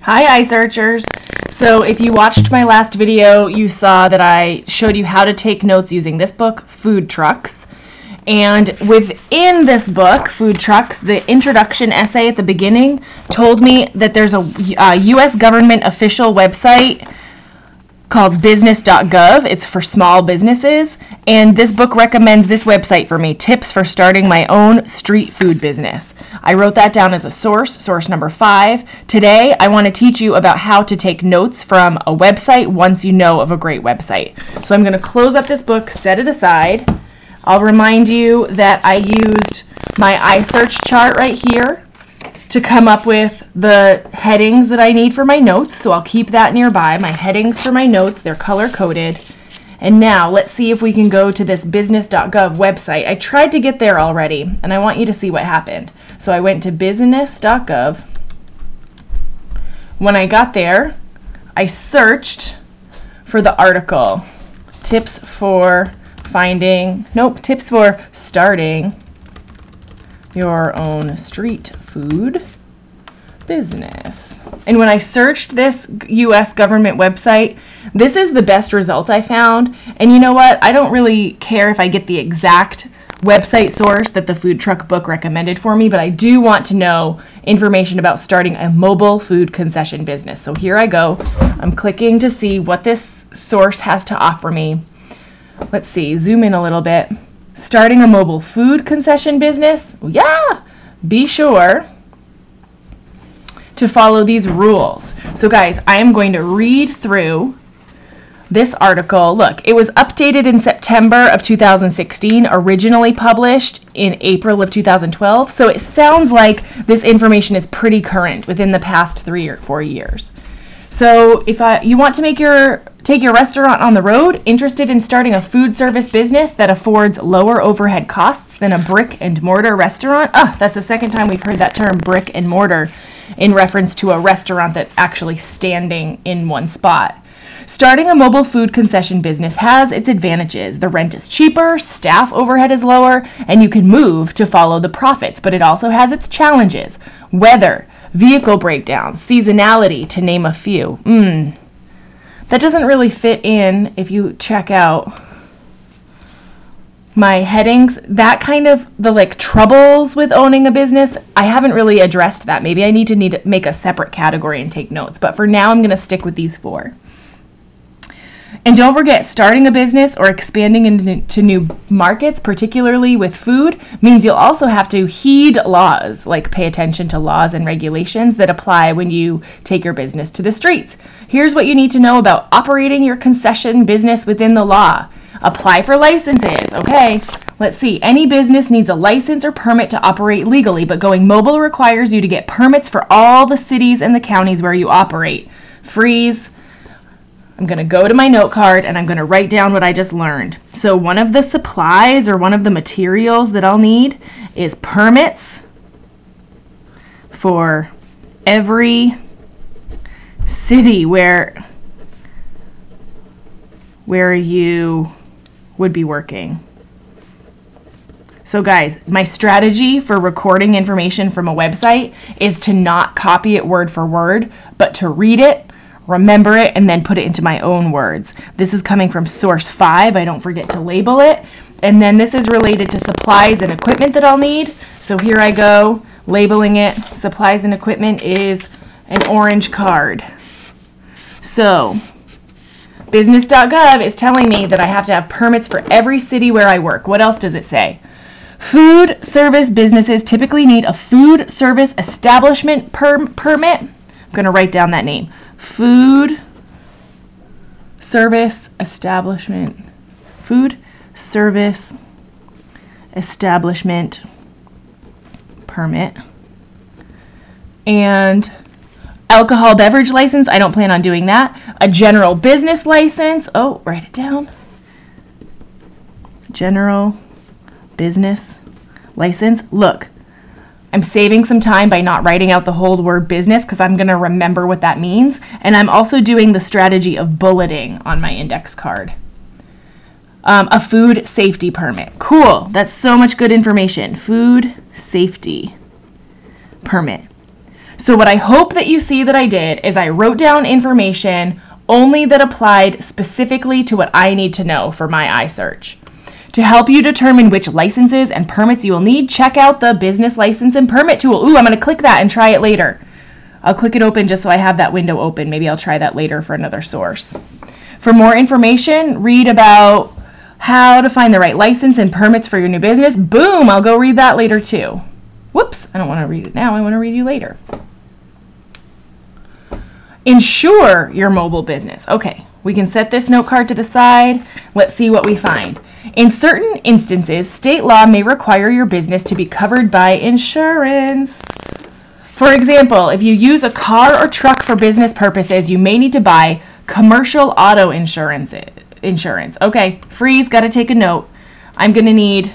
Hi iSearchers! So if you watched my last video, you saw that I showed you how to take notes using this book, Food Trucks. And within this book, Food Trucks, the introduction essay at the beginning told me that there's a U.S. government official website called business.gov. It's for small businesses. And this book recommends this website for me, tips for starting my own street food business. I wrote that down as a source number 5. Today, I want to teach you about how to take notes from a website once you know of a great website. So I'm going to close up this book, set it aside. I'll remind you that I used my iSearch chart right here to come up with the headings that I need for my notes. So I'll keep that nearby, my headings for my notes. They're color-coded. And now let's see if we can go to this business.gov website. I tried to get there already, and I want you to see what happened. So I went to business.gov. When I got there, I searched for the article, tips for starting your own street food business. And when I searched this U.S. government website, this is the best result I found. And you know what? I don't really care if I get the exact website source that the food truck book recommended for me, but I do want to know information about starting a mobile food concession business. So here I go. I'm clicking to see what this source has to offer me. Let's see, zoom in a little bit. Starting a mobile food concession business? Yeah! Be sure to follow these rules. So guys, I am going to read through this article. Look, it was updated in September of 2016, originally published in April of 2012. So it sounds like this information is pretty current within the past 3 or 4 years. So if you want to take your restaurant on the road, interested in starting a food service business that affords lower overhead costs than a brick and mortar restaurant. That's the second time we've heard that term, brick and mortar, in reference to a restaurant that's actually standing in one spot. Starting a mobile food concession business has its advantages. The rent is cheaper, staff overhead is lower, and you can move to follow the profits. But it also has its challenges. Weather, vehicle breakdowns, seasonality, to name a few. That doesn't really fit in if you check out my headings. That kind of, the troubles with owning a business, I haven't really addressed that. Maybe I need to make a separate category and take notes. But for now, I'm going to stick with these 4. And don't forget, starting a business or expanding into new markets, particularly with food, means you'll also have to heed laws, like pay attention to laws and regulations that apply when you take your business to the streets. Here's what you need to know about operating your concession business within the law. Apply for licenses. Okay, let's see. Any business needs a license or permit to operate legally, but going mobile requires you to get permits for all the cities and the counties where you operate. Freeze. I'm going to go to my note card and I'm going to write down what I just learned. So one of the supplies or one of the materials that I'll need is permits for every city where you would be working. So guys, my strategy for recording information from a website is to not copy it word for word, but to read it, remember it, and then put it into my own words. This is coming from source 5. I don't forget to label it. And then this is related to supplies and equipment that I'll need. So here I go, labeling it. Supplies and equipment is an orange card. So business.gov is telling me that I have to have permits for every city where I work. What else does it say? Food service businesses typically need a food service establishment permit. I'm going to write down that name. Food service establishment permit. And alcohol beverage license, I don't plan on doing that. A general business license, write it down. General business license. Look, I'm saving some time by not writing out the whole word business because I'm going to remember what that means. And I'm also doing the strategy of bulleting on my index card. A food safety permit. Cool. That's so much good information. Food safety permit. So what I hope that you see that I did is I wrote down information only that applied specifically to what I need to know for my iSearch. To help you determine which licenses and permits you will need, check out the Business License and Permit tool. Ooh, I'm going to click that and try it later. I'll click it open just so I have that window open. Maybe I'll try that later for another source. For more information, read about how to find the right license and permits for your new business. Boom, I'll go read that later too. Whoops, I don't want to read it now. I want to read you later. Insure your mobile business. Okay, we can set this note card to the side. Let's see what we find. In certain instances, state law may require your business to be covered by insurance. For example, if you use a car or truck for business purposes, you may need to buy commercial auto insurance. Okay, freeze, got to take a note. I'm going to need,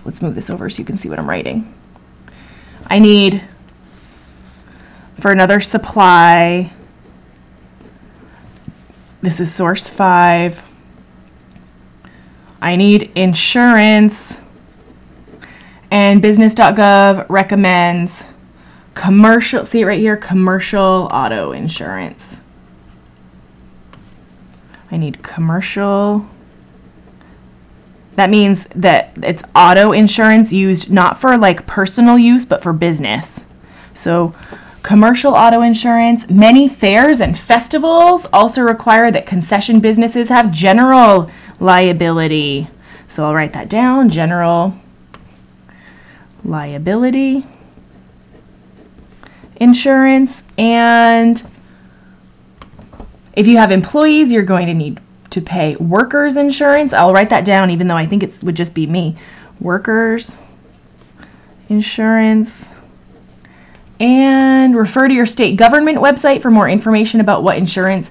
let's move this over so you can see what I'm writing. I need, for another supply, this is source 5. I need insurance, and business.gov recommends commercial, see it right here, commercial auto insurance. I need commercial. That means that it's auto insurance used not for like personal use, but for business. So commercial auto insurance. Many fairs and festivals also require that concession businesses have general liability. So I'll write that down, general liability insurance. And if you have employees, you're going to need to pay workers insurance. I'll write that down even though I think it would just be me. Workers insurance. And refer to your state government website for more information about what insurance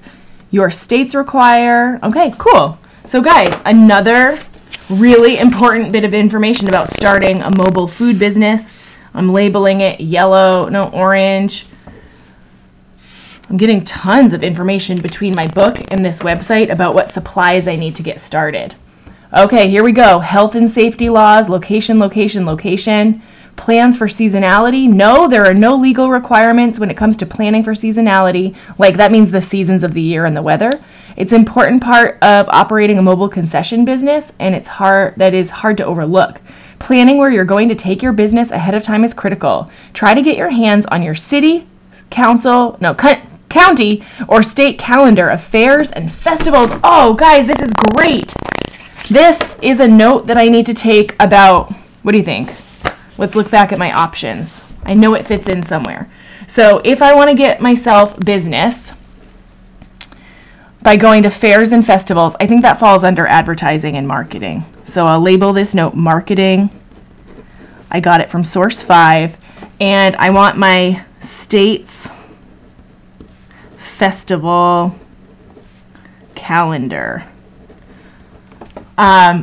your states require. Okay, cool. So guys, another really important bit of information about starting a mobile food business. I'm labeling it yellow, no, orange. I'm getting tons of information between my book and this website about what supplies I need to get started. Okay, here we go. Health and safety laws, location, location, location. Plans for seasonality. No, there are no legal requirements when it comes to planning for seasonality. Like that means the seasons of the year and the weather. It's an important part of operating a mobile concession business, and that is hard to overlook. Planning where you're going to take your business ahead of time is critical. Try to get your hands on your city, county, or state calendar of fairs and festivals. Oh, guys, this is great. This is a note that I need to take about, what do you think? Let's look back at my options. I know it fits in somewhere. So if I want to get myself business by going to fairs and festivals, I think that falls under advertising and marketing. So I'll label this note marketing. I got it from source 5. And I want my state's festival calendar.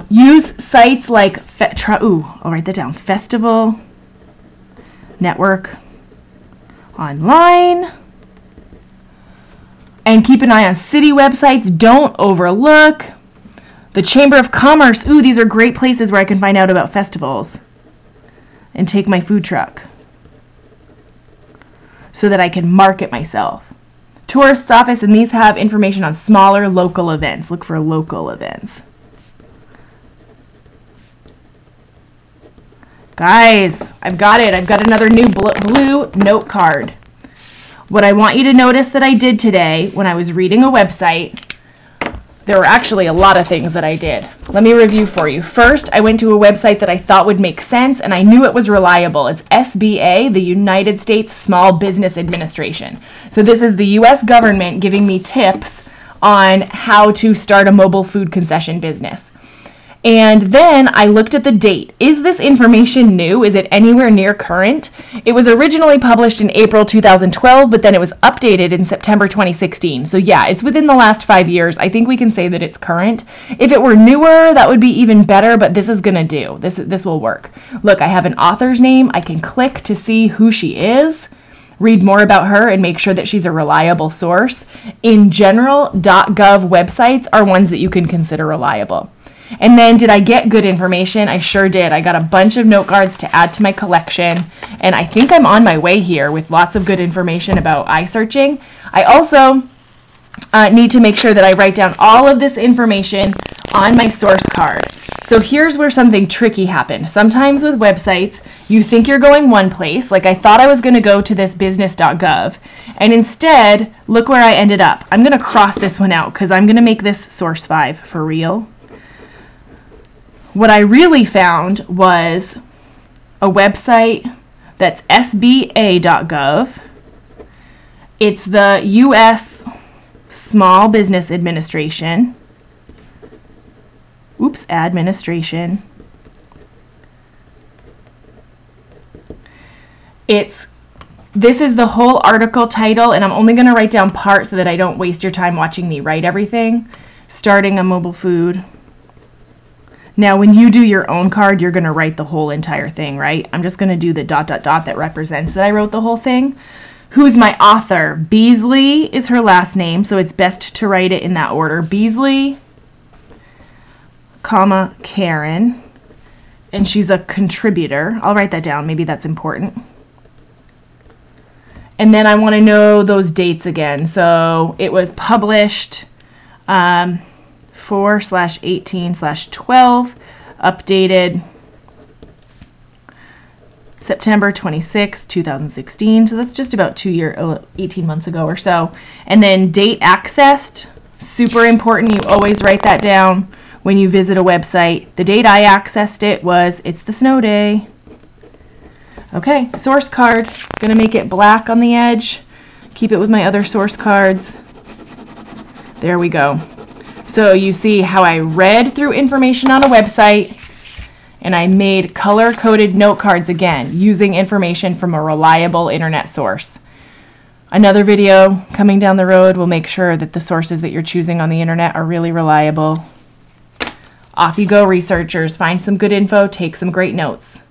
Use sites like, I'll write that down, Festival Network Online. And keep an eye on city websites. Don't overlook the Chamber of Commerce. Ooh, these are great places where I can find out about festivals and take my food truck so that I can market myself. Tourist's office, and these have information on smaller local events. Look for local events. Guys, I've got it. I've got another new blue note card. What I want you to notice that I did today when I was reading a website, there were actually a lot of things that I did. Let me review for you. First, I went to a website that I thought would make sense, and I knew it was reliable. It's SBA, the United States Small Business Administration. So this is the U.S. government giving me tips on how to start a mobile food concession business. And then I looked at the date. Is this information new? Is it anywhere near current? It was originally published in April 2012, but then it was updated in September 2016. So yeah, it's within the last 5 years. I think we can say that it's current. If it were newer, that would be even better, but this is gonna do. This will work. Look, I have an author's name. I can click to see who she is, read more about her, and make sure that she's a reliable source. In general, .gov websites are ones that you can consider reliable. And then did I get good information? I sure did. I got a bunch of note cards to add to my collection, and I think I'm on my way here with lots of good information about eye searching. I also need to make sure that I write down all of this information on my source card. So here's where something tricky happened. Sometimes with websites, you think you're going one place, like I thought I was going to go to this business.gov, and instead, look where I ended up. I'm going to cross this one out because I'm going to make this source 5 for real. What I really found was a website that's sba.gov. It's the U.S. Small Business Administration. Administration. This is the whole article title, and I'm only going to write down part so that I don't waste your time watching me write everything. Starting a mobile food. Now, when you do your own card, you're going to write the whole entire thing, right? I'm just going to do the ... that represents that I wrote the whole thing. Who's my author? Beasley is her last name, so it's best to write it in that order. Beasley, comma, Karen, and she's a contributor. I'll write that down. Maybe that's important. And then I want to know those dates again. So it was published 4/18/12, updated September 26th, 2016. So that's just about 18 months ago or so. And then date accessed, super important. You always write that down when you visit a website. The date I accessed it was, it's the snow day. Okay, source card. Gonna make it black on the edge. Keep it with my other source cards. There we go. So you see how I read through information on a website and I made color-coded note cards again, using information from a reliable internet source. Another video coming down the road will make sure that the sources that you're choosing on the internet are really reliable. Off you go, researchers. Find some good info, take some great notes.